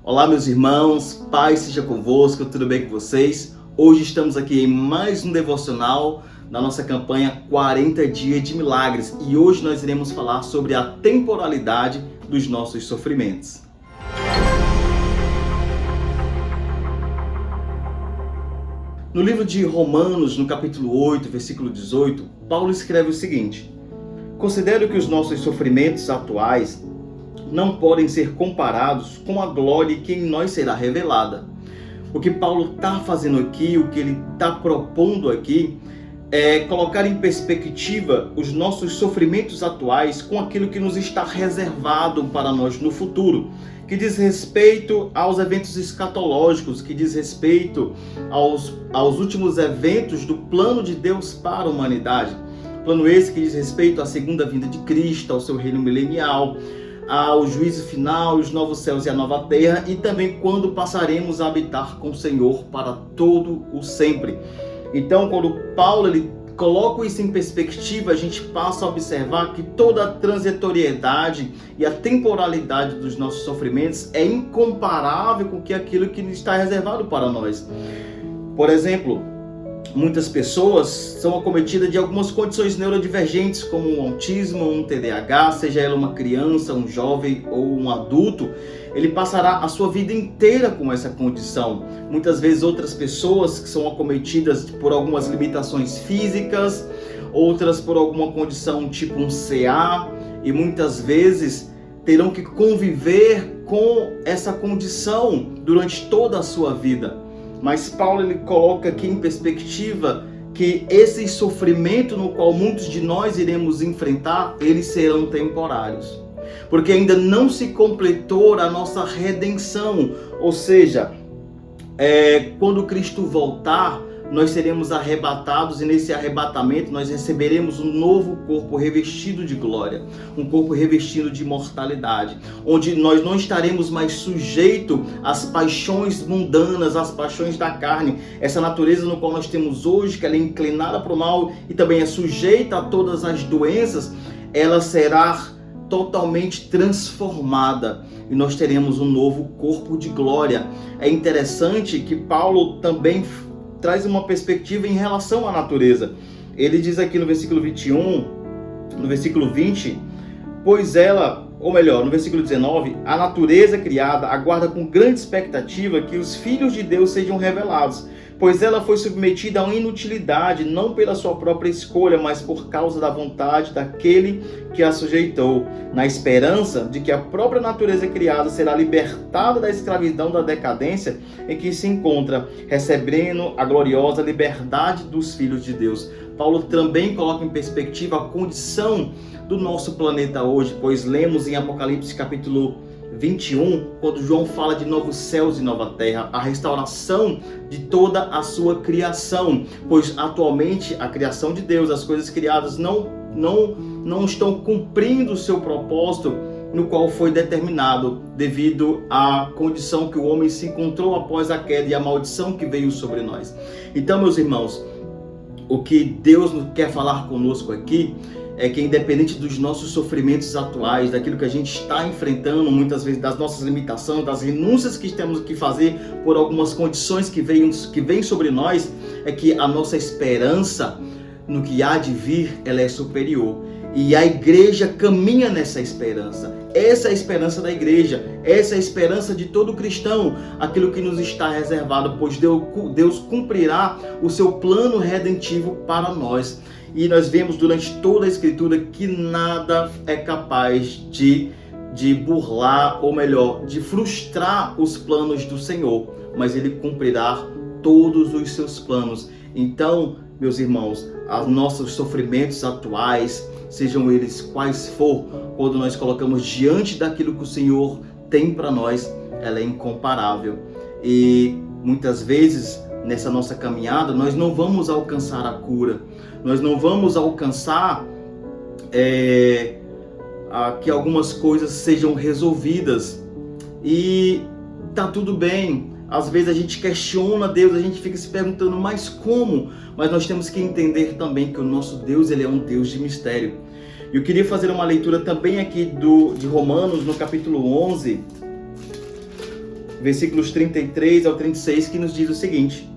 Olá, meus irmãos, paz seja convosco, tudo bem com vocês? Hoje estamos aqui em mais um devocional da nossa campanha 40 Dias de Milagres e hoje nós iremos falar sobre a temporalidade dos nossos sofrimentos. No livro de Romanos, no capítulo 8, versículo 18, Paulo escreve o seguinte: considero que os nossos sofrimentos atuais não podem ser comparados com a glória que em nós será revelada. O que Paulo está fazendo aqui, o que ele está propondo aqui, é colocar em perspectiva os nossos sofrimentos atuais com aquilo que nos está reservado para nós no futuro, que diz respeito aos eventos escatológicos, que diz respeito aos últimos eventos do plano de Deus para a humanidade. Plano esse que diz respeito à segunda vinda de Cristo, ao seu reino milenial, ao juízo final, os novos céus e a nova terra, e também quando passaremos a habitar com o Senhor para todo o sempre. Então, quando Paulo ele coloca isso em perspectiva, a gente passa a observar que toda a transitoriedade e a temporalidade dos nossos sofrimentos é incomparável com aquilo que está reservado para nós. Por exemplo, muitas pessoas são acometidas de algumas condições neurodivergentes, como um autismo, um TDAH, seja ela uma criança, um jovem ou um adulto, ele passará a sua vida inteira com essa condição. Muitas vezes outras pessoas que são acometidas por algumas limitações físicas, outras por alguma condição tipo um CA, e muitas vezes terão que conviver com essa condição durante toda a sua vida. Mas Paulo ele coloca aqui em perspectiva que esse sofrimento no qual muitos de nós iremos enfrentar, eles serão temporários. Porque ainda não se completou a nossa redenção. Ou seja, quando Cristo voltar, nós seremos arrebatados e nesse arrebatamento nós receberemos um novo corpo revestido de glória, um corpo revestido de imortalidade, onde nós não estaremos mais sujeitos às paixões mundanas, às paixões da carne, essa natureza no qual nós temos hoje, que ela é inclinada para o mal e também é sujeita a todas as doenças, ela será totalmente transformada e nós teremos um novo corpo de glória. É interessante que Paulo também traz uma perspectiva em relação à natureza. Ele diz aqui no versículo 21, no versículo 20, pois ela, ou melhor, no versículo 19, a natureza criada aguarda com grande expectativa que os filhos de Deus sejam revelados, pois ela foi submetida a uma inutilidade, não pela sua própria escolha, mas por causa da vontade daquele que a sujeitou, na esperança de que a própria natureza criada será libertada da escravidão da decadência em que se encontra, recebendo a gloriosa liberdade dos filhos de Deus. Paulo também coloca em perspectiva a condição do nosso planeta hoje, pois lemos em Apocalipse capítulo 21, quando João fala de novos céus e nova terra, a restauração de toda a sua criação, pois atualmente a criação de Deus, as coisas criadas não estão cumprindo o seu propósito no qual foi determinado devido à condição que o homem se encontrou após a queda e a maldição que veio sobre nós. Então, meus irmãos, o que Deus quer falar conosco aqui é que independente dos nossos sofrimentos atuais, daquilo que a gente está enfrentando, muitas vezes das nossas limitações, das renúncias que temos que fazer por algumas condições que vêm sobre nós, é que a nossa esperança no que há de vir, ela é superior. E a igreja caminha nessa esperança. Essa é a esperança da igreja, essa é a esperança de todo cristão, aquilo que nos está reservado, pois Deus cumprirá o seu plano redentivo para nós. E nós vemos durante toda a Escritura que nada é capaz de burlar, ou melhor, de frustrar os planos do Senhor, mas Ele cumprirá todos os seus planos. Então, meus irmãos, os nossos sofrimentos atuais, sejam eles quais for, quando nós colocamos diante daquilo que o Senhor tem para nós, ela é incomparável. E muitas vezes, nessa nossa caminhada, nós não vamos alcançar a cura, nós não vamos alcançar que algumas coisas sejam resolvidas. E tá tudo bem. Às vezes a gente questiona Deus, a gente fica se perguntando, mas como? Mas nós temos que entender também que o nosso Deus, ele é um Deus de mistério. Eu queria fazer uma leitura também aqui de Romanos, no capítulo 11, versículos 33 ao 36, que nos diz o seguinte: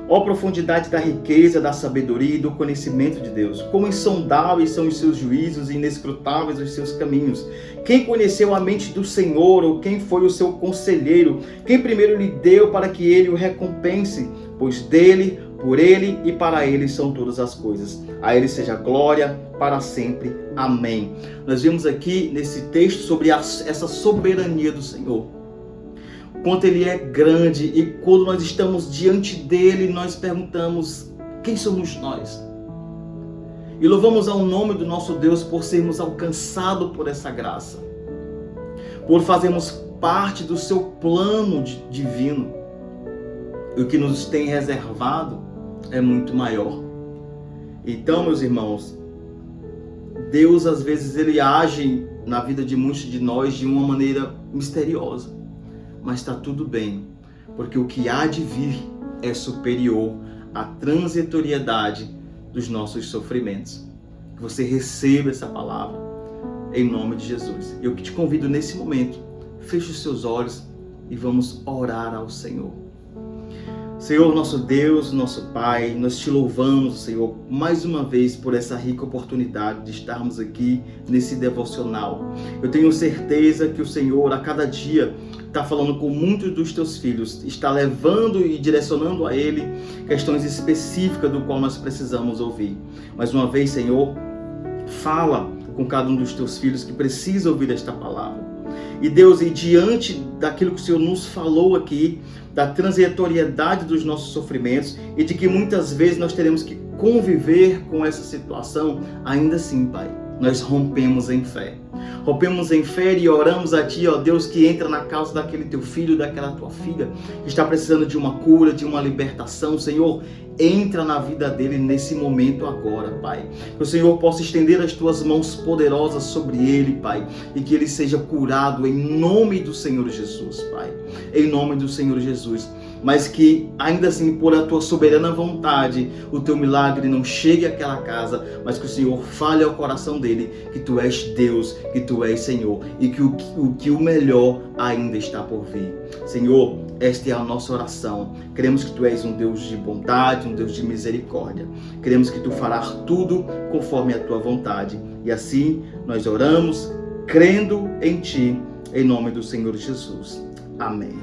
ó profundidade da riqueza, da sabedoria e do conhecimento de Deus! Como insondáveis são os seus juízos e inescrutáveis os seus caminhos! Quem conheceu a mente do Senhor, ou quem foi o seu conselheiro? Quem primeiro lhe deu para que ele o recompense? Pois dele, por ele e para ele são todas as coisas. A ele seja glória para sempre. Amém. Nós vimos aqui nesse texto sobre essa soberania do Senhor. Quanto ele é grande, e quando nós estamos diante dele, nós perguntamos: quem somos nós? E louvamos ao nome do nosso Deus por sermos alcançados por essa graça, por fazermos parte do seu plano divino. E o que nos tem reservado é muito maior. Então, meus irmãos, Deus às vezes ele age na vida de muitos de nós de uma maneira misteriosa. Mas está tudo bem, porque o que há de vir é superior à transitoriedade dos nossos sofrimentos. Que você receba essa palavra em nome de Jesus. Eu que te convido nesse momento, feche os seus olhos e vamos orar ao Senhor. Senhor, nosso Deus, nosso Pai, nós te louvamos, Senhor, mais uma vez por essa rica oportunidade de estarmos aqui nesse devocional. Eu tenho certeza que o Senhor, a cada dia, está falando com muitos dos teus filhos, está levando e direcionando a Ele questões específicas do qual nós precisamos ouvir. Mais uma vez, Senhor, fala com cada um dos teus filhos que precisa ouvir esta palavra. E Deus, e diante daquilo que o Senhor nos falou aqui, da transitoriedade dos nossos sofrimentos e de que muitas vezes nós teremos que conviver com essa situação, ainda assim, Pai, nós rompemos em fé. Rompemos em fé e oramos a Ti, ó Deus, que entra na causa daquele teu filho, daquela tua filha, que está precisando de uma cura, de uma libertação. Senhor, entra na vida dele nesse momento agora, Pai. Que o Senhor possa estender as Tuas mãos poderosas sobre ele, Pai, e que ele seja curado em nome do Senhor Jesus, Pai. Em nome do Senhor Jesus. Mas que, ainda assim, por a Tua soberana vontade, o Teu milagre não chegue àquela casa, mas que o Senhor fale ao coração dele que Tu és Deus, que Tu és Senhor, e que o melhor ainda está por vir. Senhor, esta é a nossa oração. Queremos que Tu és um Deus de bondade, um Deus de misericórdia. Queremos que Tu farás tudo conforme a Tua vontade. E assim, nós oramos, crendo em Ti, em nome do Senhor Jesus. Amém.